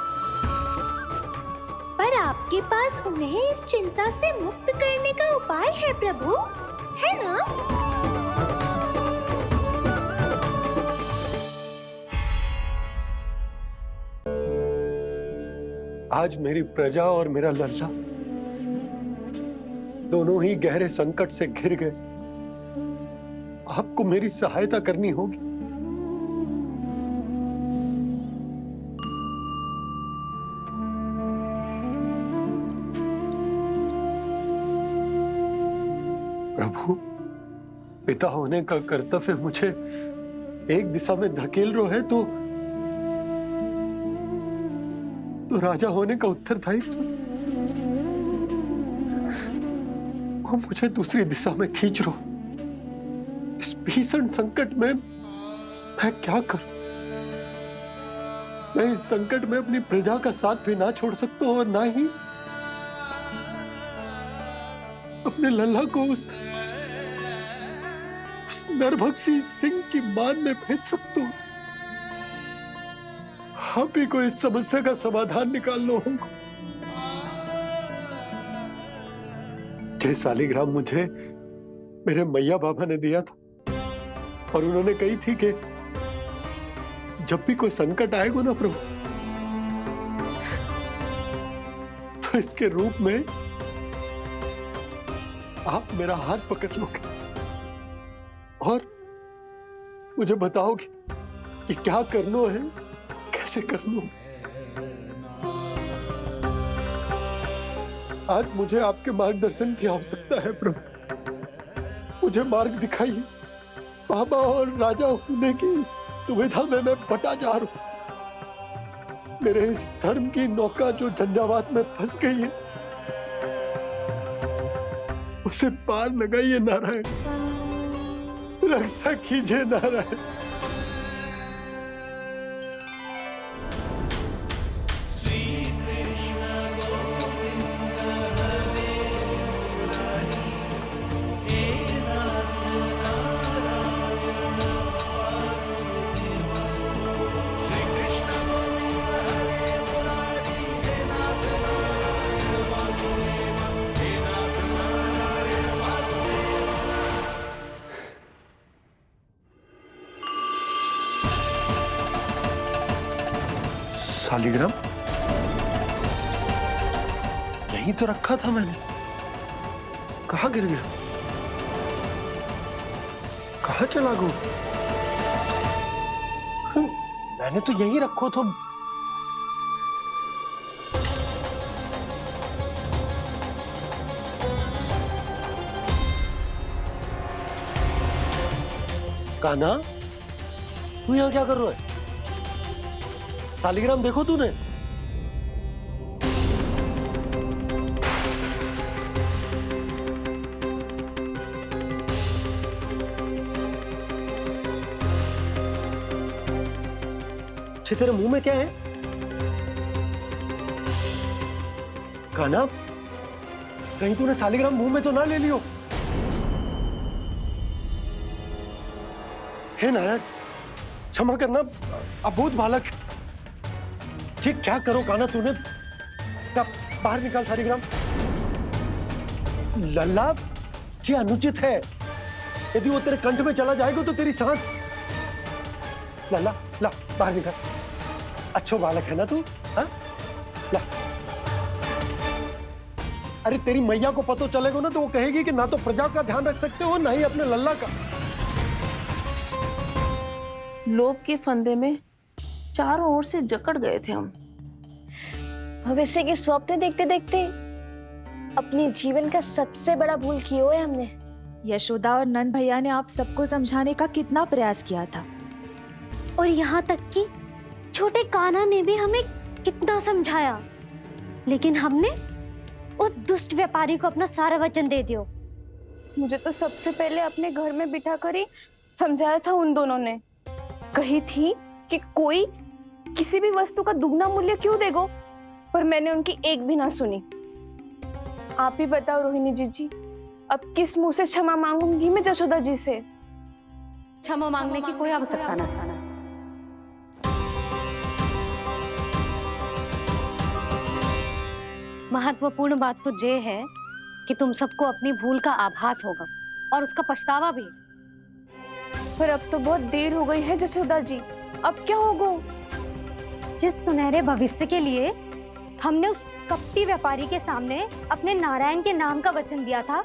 पर आपके पास उन्हें इस चिंता से मुक्त करने का उपाय है प्रभु, है ना? आज मेरी प्रजा और मेरा लल्ला दोनों ही गहरे संकट से घिर गए। आपको मेरी सहायता करनी होगी। प्रभु, पिता होने का कर्तव्य मुझे एक दिशा में धकेल रहा है तो राजा होने का उत्तरदायित्व वो मुझे दूसरी दिशा में खींच रहा। इस भीषण संकट में मैं क्या करूं? मैं इस संकट में अपनी प्रजा का साथ भी ना छोड़ सकता हूं और ना ही अपने लल्ला को उस नरभक्षी सिंह की मान में भेज सकता हूं। आप ही को इस समस्या का समाधान निकालना होगा। जय शालिग्राम मुझे मेरे मैया बाबा ने दिया था और उन्होंने कही थी कि जब भी कोई संकट आएगा ना प्रभु, तो इसके रूप में आप मेरा हाथ पकड़ लोगे और मुझे बताओगे कि क्या करना है, कैसे करना है। आज मुझे आपके मार्गदर्शन की आवश्यकता है प्रभु। मुझे मार्ग दिखाइए। बाबा और राजा होने की दुविधा में मैं बटा जा रहा हूं। मेरे इस धर्म की नौका जो झंझावात में फंस गई है, उसे पार लगाइए नारायण, रक्षा कीजिए नारायण। शालिग्राम यहीं तो रखा था मैंने, कहाँ गिर गया, कहाँ चला गया? मैंने तो यहीं रखो था। कान्हा, तू यहाँ क्या कर रहा है? शालिग्राम देखो तूने? अच्छे, तेरे मुंह में क्या है? कान्हा, कहीं तूने शालिग्राम मुंह में तो ना ले लियो? हे नारायण, क्षमा करना, अबोध बालक। जी क्या करो कान्हा तूने? बाहर निकाल शालिग्राम। लल्ला, जी अनुचित है। यदि वो तेरे कंठ में चला जाएगा तो तेरी सांस। लल्ला, ला बाहर निकाल। अच्छो बालक है ना तू? हाँ? ला। अरे तेरी मैया को पता चलेगा ना तो वो कहेगी कि ना तो प्रजा का ध्यान रख सकते हो, ना ही अपने लल्ला का। लोभ के फंदे में चारों ओर से जकड़ गए थे हम। भविष्य के स्वप्न देखते देखते अपने जीवन का सबसे बड़ा भूल किया है हमने। यशोदा और नंद भैया ने आप सबको समझाने का कितना प्रयास किया था, और यहाँ तक कि छोटे कान्हा ने भी हमें कितना समझाया, लेकिन हमने उस दुष्ट व्यापारी को अपना सारा वचन दे दिया। मुझे तो सबसे पहले अपने घर में बिठा कर ही समझाया था उन दोनों ने। कही थी कि कोई किसी भी वस्तु का दुगना मूल्य क्यों देगा, पर मैंने उनकी एक भी ना सुनी। आप ही बताओ रोहिणी जी, अब किस मुंह से क्षमा मांगूंगी मैं जशोदा जी से? क्षमा मांगने की कोई आवश्यकता ना। महत्वपूर्ण बात तो ये है कि तुम सबको अपनी भूल का आभास होगा और उसका पछतावा भी। पर अब तो बहुत देर हो गई है जशोदा जी, अब क्या होगा? जिस सुनहरे भविष्य के लिए हमने उस कपटी व्यापारी के सामने अपने नारायण के नाम का वचन दिया था,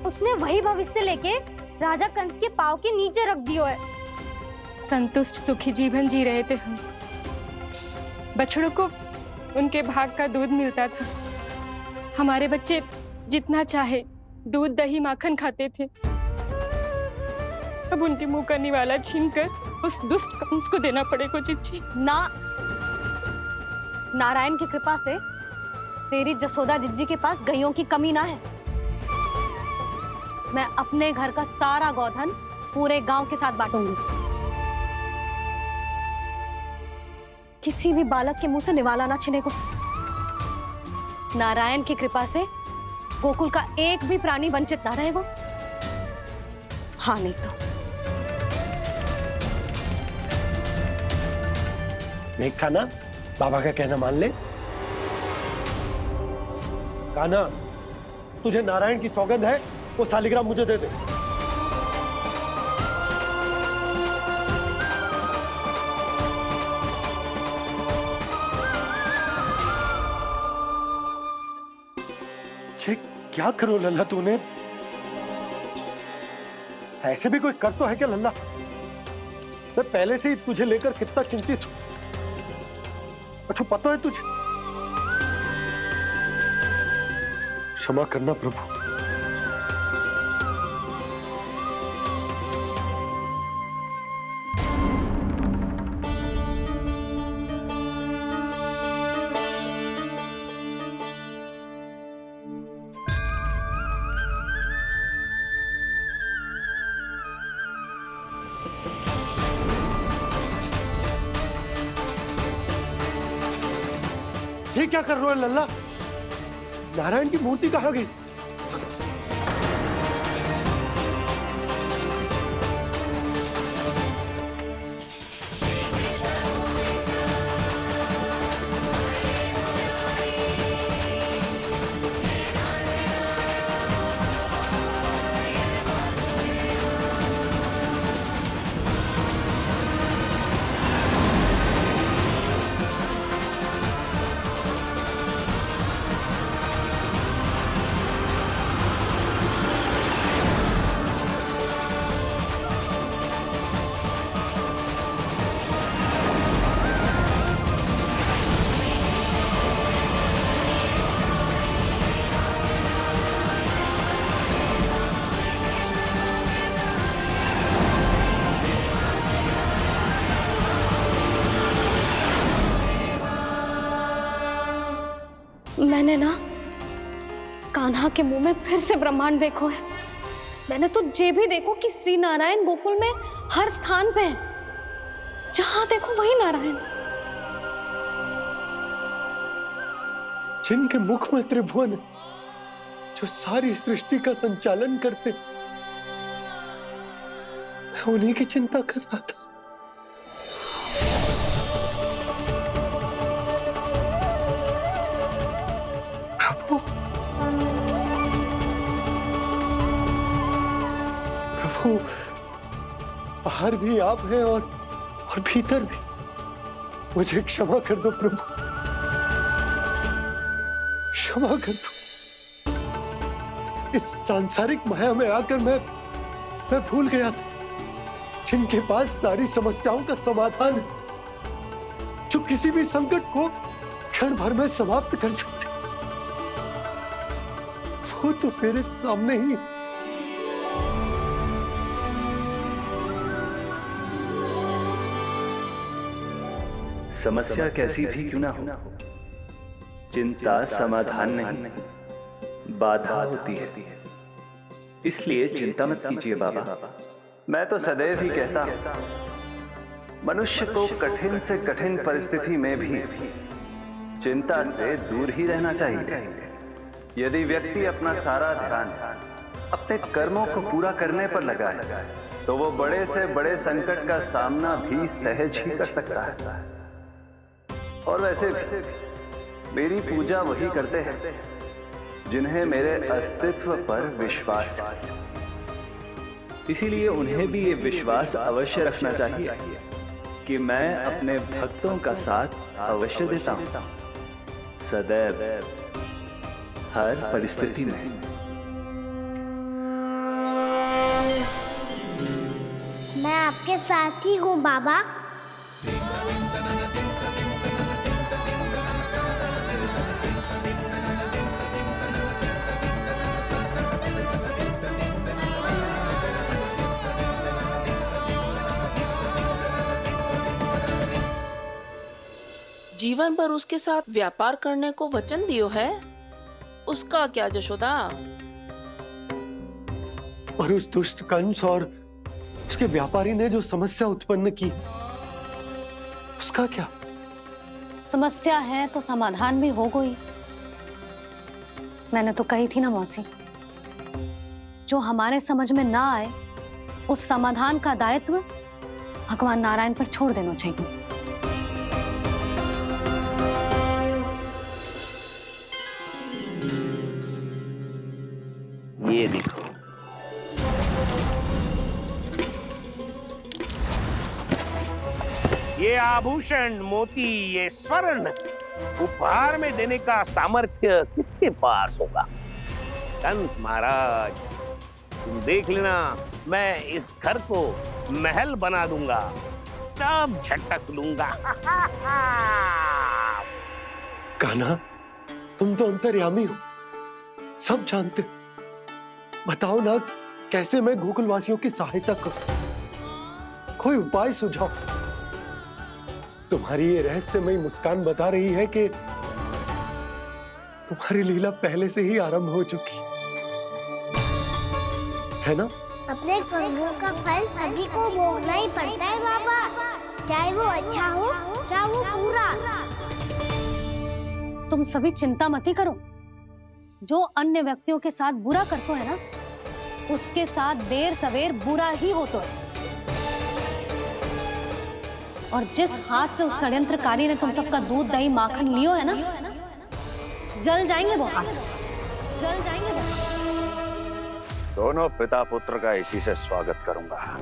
उसने वही भविष्य लेके राजा कंस के पांव के नीचे रख दिया है। संतुष्ट सुखी जीवन जी रहे थे हम। बछड़ों को उनके भाग का दूध मिलता था। हमारे बच्चे जितना चाहे दूध दही माखन खाते थे। अब उनके मुंह का निवाला छीनकर उस दुष्ट कंस को देना पड़ेगा चिच्ची। ना, नारायण की कृपा से तेरी जसोदा जिज्जी के पास गैयों की कमी ना है। मैं अपने घर का सारा गोधन पूरे गांव के साथ बांटूंगी। किसी भी बालक के मुंह से निवाला ना छिने को। नारायण की कृपा से गोकुल का एक भी प्राणी वंचित ना रहेगा। हाँ नहीं तो देख कान्हा, बाबा का कहना मान ले। कान्हा, तुझे नारायण की सौगंध है, वो शालिग्राम मुझे दे दे। क्या करो लल्ला तूने? ऐसे भी कोई कर तो है क्या लल्ला? मैं पहले से ही तुझे लेकर कितना चिंतित हूं। अच्छा पता है तुझे, क्षमा करना प्रभु। ये क्या कर रहे हो लल्ला? नारायण की मूर्ति कहाँ गई? मैंने ना कान्हा के मुंह में फिर से ब्रह्मांड देखो है। मैंने तो ये भी देखो कि श्री नारायण गोकुल में हर स्थान पे है, जहां देखो वही नारायण। जिनके मुख में त्रिभुवन है, जो सारी सृष्टि का संचालन करते, मैं उन्हीं की चिंता कर रहा था। प्रभु, बाहर भी आप हैं और भीतर भी। मुझे क्षमा कर दो प्रभु, क्षमा कर दो। इस सांसारिक माया में आकर मैं भूल गया था, जिनके पास सारी समस्याओं का समाधान है, जो किसी भी संकट को क्षण भर में समाप्त कर सकते, वो तो मेरे सामने ही। समस्या कैसी भी क्यों ना हो, चिंता समाधान नहीं, बाधा होती है। इसलिए चिंता मत कीजिए बाबा। मैं तो सदैव ही कहता हूं, मनुष्य को कठिन से कठिन परिस्थिति में भी चिंता से दूर ही रहना चाहिए। यदि व्यक्ति अपना सारा ध्यान अपने कर्मों को पूरा करने पर लगाए, तो वो बड़े से बड़े संकट का सामना भी सहज ही कर सकता है। और वैसे भी मेरी पूजा वही करते हैं जिन्हें मेरे अस्तित्व पर विश्वास है। इसीलिए उन्हें भी ये विश्वास अवश्य रखना चाहिए कि मैं अपने भक्तों का साथ अवश्य देता हूं, सदैव, हर परिस्थिति में। मैं आपके साथ ही हूँ बाबा। जीवन भर उसके साथ व्यापार करने को वचन दियो है, उसका क्या यशोदा? और उस दुष्ट कंस और उसके व्यापारी ने जो समस्या उत्पन्न की, उसका क्या? समस्या है तो समाधान भी हो गई। मैंने तो कही थी ना मौसी, जो हमारे समझ में ना आए उस समाधान का दायित्व भगवान नारायण पर छोड़ देना चाहिए। ये देखो, ये आभूषण, मोती, ये स्वर्ण उपहार में देने का सामर्थ्य किसके पास होगा? कंस महाराज, तुम देख लेना, मैं इस घर को महल बना दूंगा, सब झटक लूंगा। कान्हा, तुम तो अंतर्यामी हो, सब जानते। बताओ ना, कैसे मैं गोकुलवासियों की सहायता करूं? कोई उपाय सुझाओ। तुम्हारी ये रहस्यमयी मुस्कान बता रही है कि तुम्हारी लीला पहले से ही आरंभ हो चुकी है ना? अपने कर्मों का फल सभी को भोगना ही पड़ता है बाबा, चाहे वो अच्छा हो चाहे वो बुरा। तुम सभी चिंता मत ही करो। जो अन्य व्यक्तियों के साथ बुरा करते है ना, उसके साथ देर सवेर बुरा ही होता है। और जिस हाथ से उस षड्यंत्रकारी ने तुम सबका दूध दही माखन लियो है ना, जल जाएंगे वो हाथ, जल जाएंगे वो हाथ। दोनों पिता पुत्र का इसी से स्वागत करूंगा।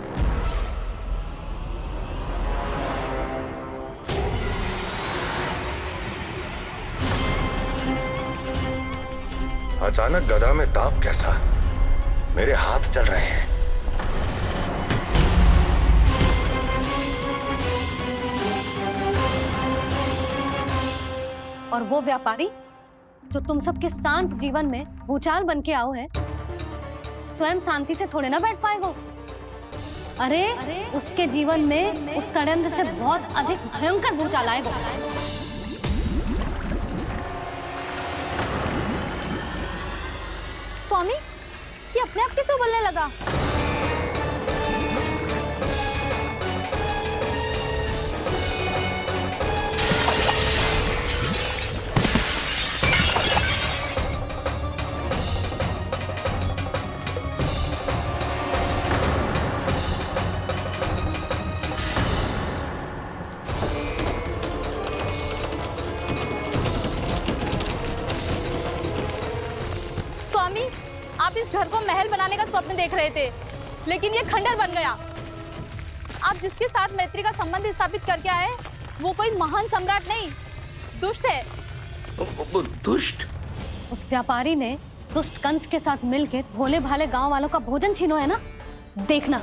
अचानक गदा में ताप कैसा? मेरे हाथ चल रहे हैं। और वो व्यापारी जो तुम सबके शांत जीवन में भूचाल बन के आओ है, स्वयं शांति से थोड़े ना बैठ पाएगा। अरे उसके जीवन में उस षड्यंत्र से बहुत अधिक भयंकर भूचाल आएगा। स्वामी, ये अपने आप कैसे उबलने लगा? स्वामी, आप इस घर को महल बनाने का स्वप्न देख रहे थे, लेकिन ये खंडर बन गया। आप जिसके साथ मैत्री का संबंध स्थापित करके आए, वो कोई महान सम्राट नहीं, दुष्ट है। दुष्ट? उस व्यापारी ने दुष्ट कंस के साथ मिलकर भोले भाले गांव वालों का भोजन छीनो है ना। देखना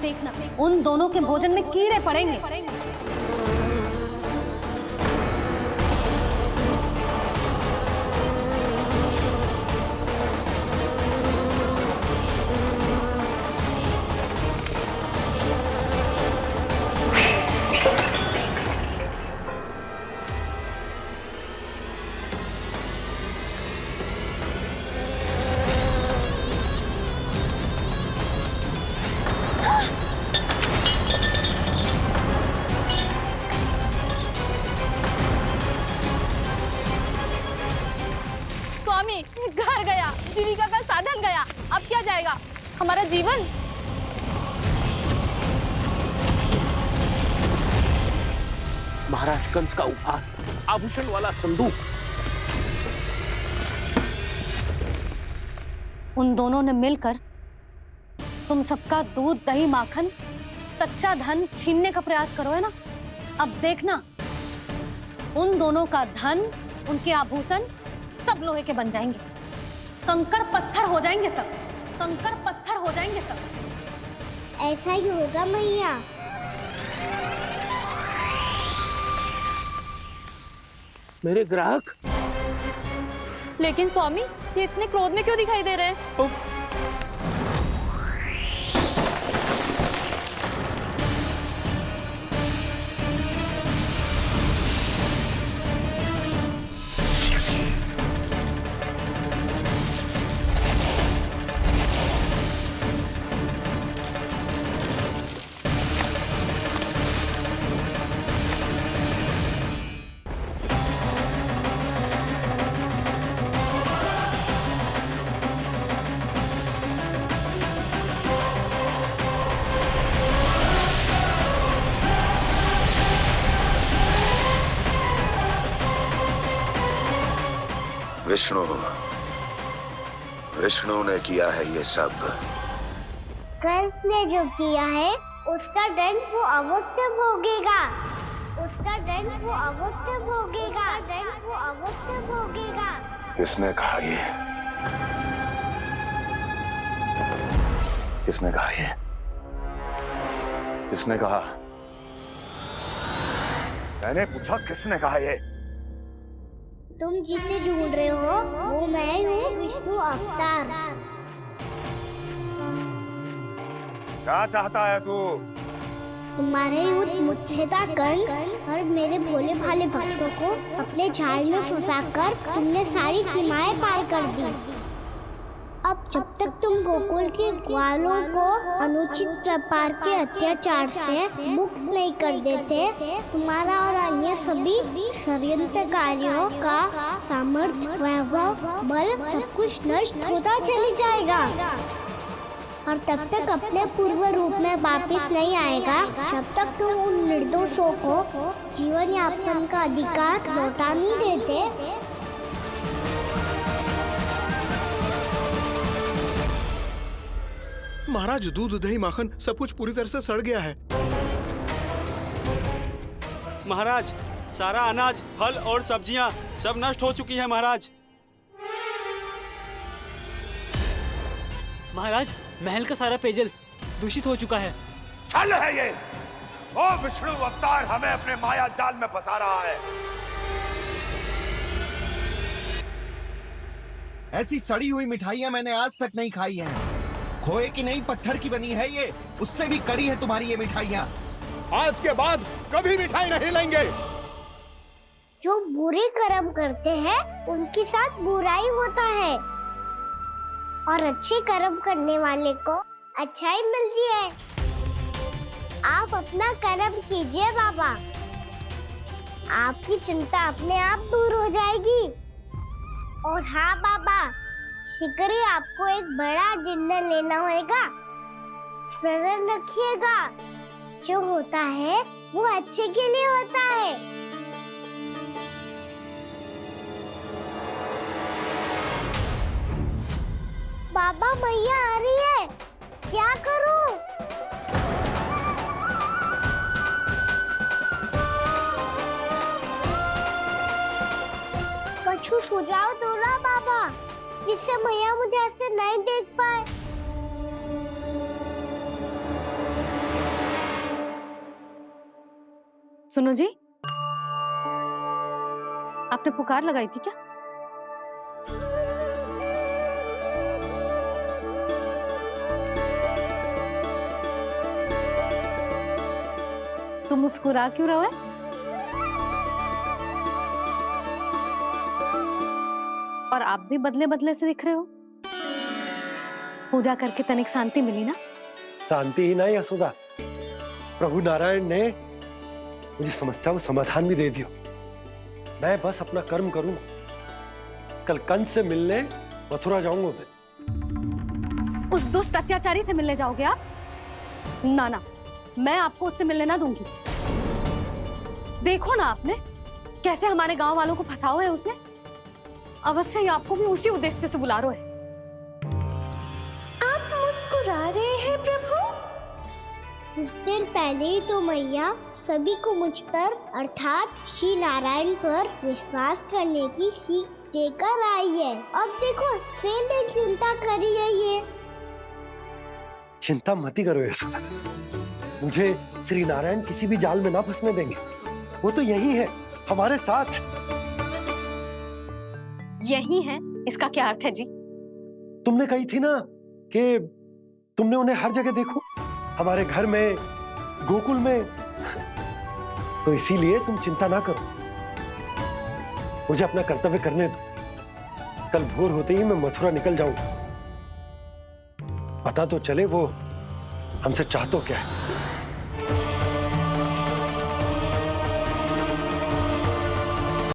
उन दोनों के भोजन में कीड़े पड़ेंगे। घर गया, जीविका का साधन गया, अब क्या जाएगा हमारा जीवन? महाराज कंस का उपहार, आभूषण वाला संदूक। उन दोनों ने मिलकर तुम सबका दूध दही माखन सच्चा धन छीनने का प्रयास करो है ना। अब देखना उन दोनों का धन, उनके आभूषण सब लोहे के बन जाएंगे, कंकड़ पत्थर हो जाएंगे सब, कंकड़ पत्थर हो जाएंगे सब। ऐसा ही होगा मैया। मेरे ग्राहक? लेकिन स्वामी, ये इतने क्रोध में क्यों दिखाई दे रहे हैं? विष्णु ने किया है ये सब। कंस ने जो किया है उसका दंड वो अवश्य भोगेगा, उसका दंड वो अवश्य भोगेगा, दंड वो अवश्य भोगेगा। किसने कहा ये? किसने कहा ये? किसने कहा? मैंने पूछा किसने कहा ये? तुम जिसे ढूंढ रहे हो वो मैं हूँ, विष्णु अवतार। क्या चाहता है तू? तुम्हारे युद्ध मुझसे था कंस, और मेरे भोले भाले भक्तों को अपने जाल में फंसाकर तुमने सारी सीमाएं पार कर दी। अब जब तक तुम गोकुल के ग्वालों को अनुचित व्यापार के अत्याचार से मुक्त नहीं कर देते, तुम्हारा और अन्य सभी षड्यंत्रकारियों का सामर्थ्य, वैभव, बल सब कुछ नष्ट होता चले जाएगा, और तब तक अपने पूर्व रूप में वापस नहीं आएगा जब तक तुम उन निर्दोषों को जीवन यापन का अधिकार लौटा नहीं देते। महाराज, दूध, दही, माखन सब कुछ पूरी तरह से सड़ गया है। महाराज, सारा अनाज, फल और सब्जियां सब नष्ट हो चुकी है महाराज। महाराज, महल का सारा पेयजल दूषित हो चुका है। छल है ये। वो विष्णु अवतार हमें अपने माया जाल में फंसा रहा है। ऐसी सड़ी हुई मिठाइयां मैंने आज तक नहीं खाई हैं। खोए की नहीं, पत्थर की बनी है ये, उससे भी कड़ी है तुम्हारी ये मिठाइयां। आज के बाद कभी मिठाई नहीं लेंगे। जो बुरे कर्म करते हैं उनके साथ बुराई होता है, और अच्छे कर्म करने वाले को अच्छाई मिलती है। आप अपना कर्म कीजिए बाबा, आपकी चिंता अपने आप दूर हो जाएगी। और हाँ बाबा, शीघ्र ही आपको एक बड़ा डिनर लेना होगा। स्मरण रखिएगा, जो होता है वो अच्छे के लिए होता है। बाबा, मैया आ रही है, क्या करूं? कछु सुझाव दो ना बाबा, जिससे मैया मुझे ऐसे नहीं देख पाए। सुनो जी, आपने पुकार लगाई थी क्या? तुम मुस्कुरा क्यों रहे हो? और आप भी बदले बदले से दिख रहे हो। पूजा करके तनिक शांति मिली ना? शांति ही नहीं यशोदा, प्रभु नारायण ने मुझे समस्या को समाधान भी दे दिया। मैं बस अपना कर्म करूं। कल कंस से मिलने मथुरा जाऊंगा मैं। उस दुष्ट अत्याचारी से मिलने जाओगे आप? ना ना, मैं आपको उससे मिलने ना दूंगी। देखो ना आपने कैसे हमारे गांव वालों को फंसाओ है उसने। अवश्य ही आपको भी उसी उद्देश्य से बुला रहा है। आप मुस्कुरा रहे हैं प्रभु? कुछ देर पहले ही तो मैया सभी को मुझ पर अर्थात श्री नारायण पर विश्वास करने की सीख देकर आई है। अब देखो स्वयं भी चिंता करी है ये। चिंता मत ही करो यशोदा, मुझे श्री नारायण किसी भी जाल में ना फंसने देंगे। वो तो यही है हमारे साथ। यही है, इसका क्या अर्थ है जी? तुमने कही थी ना कि तुमने उन्हें हर जगह देखो, हमारे घर में, गोकुल में। तो इसीलिए तुम चिंता ना करो, मुझे अपना कर्तव्य करने दो। कल भोर होते ही मैं मथुरा निकल जाऊंगा। पता तो चले वो हमसे चाहतो क्या है।